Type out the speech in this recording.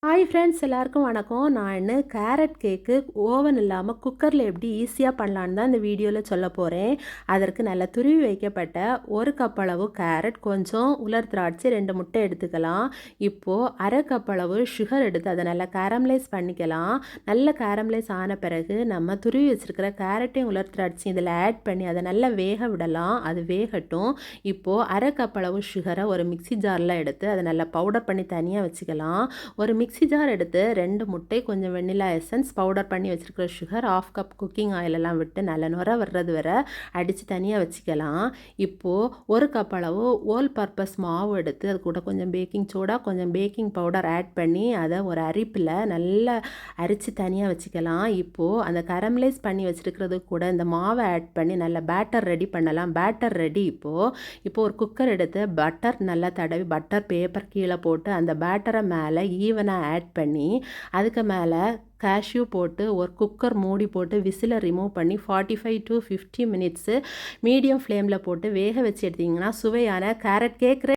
Hi friends, எல்லாருக்கும் வணக்கம். நான் கேரட் கேக்கு ஓவன் இல்லாமல் குக்கரில் எப்படி ஈஸியாக பண்ணலான்னு தான் இந்த வீடியோவில் சொல்ல போகிறேன். அதற்கு நல்லா துருவி வைக்கப்பட்ட 1 கப் அளவு கேரட், கொஞ்சம் உலர் திராட்சை, 2 முட்டை எடுத்துக்கலாம். இப்போது அரை கப் அளவு சுகர் எடுத்து அதை நல்லா கேரமலைஸ் பண்ணிக்கலாம். நல்ல கேரமலைஸ் ஆன பிறகு நம்ம துருவி வச்சுருக்கிற கேரட்டையும் உலர் திராட்சையும் இதில் ஆட் பண்ணி அதை நல்லா வேக விடலாம். அது வேகட்டும். இப்போது அரை கப் அளவு சுகரை ஒரு மிக்சி ஜாரில் எடுத்து அதை நல்லா பவுடர் பண்ணி தனியாக வச்சுக்கலாம். ஒரு மிக்சி ஜார் எடுத்து 2 முட்டை, கொஞ்சம் வெண்ணிலா எசன்ஸ், பவுடர் பண்ணி வச்சுருக்கிற சுகர், 1/2 கப் குக்கிங் ஆயிலெல்லாம் விட்டு நல்ல நுர வர்றது வரை அடித்து தனியாக வச்சுக்கலாம். இப்போது 1 கப் அளவு ஓல் பர்பஸ் மாவு எடுத்து அது கூட கொஞ்சம் பேக்கிங் சோடா, கொஞ்சம் பேக்கிங் பவுடர் ஆட் பண்ணி அதை ஒரு அரிப்பில் நல்லா அரித்து தனியாக வச்சுக்கலாம். இப்போது அந்த கரமலைஸ் பண்ணி வச்சுருக்கிறது கூட இந்த மாவை ஆட் பண்ணி நல்லா பேட்டர் ரெடி பண்ணலாம். Batter ready. இப்போது ஒரு குக்கர் எடுத்து பட்டர் நல்லா தடவி பட்டர் பேப்பர் கீழே போட்டு அந்த பேட்டரை மேலே ஈவனாக ஆட் பண்ணி அதுக்கு மேலே கேஷ்யூ போட்டு ஒரு குக்கர் மூடி போட்டு விசிலை ரிமூவ் பண்ணி 45 to 50 மினிட்ஸு மீடியம் ஃப்ளேமில் போட்டு வேக வச்சு எடுத்திங்கன்னா சுவையான கேரட் கேக்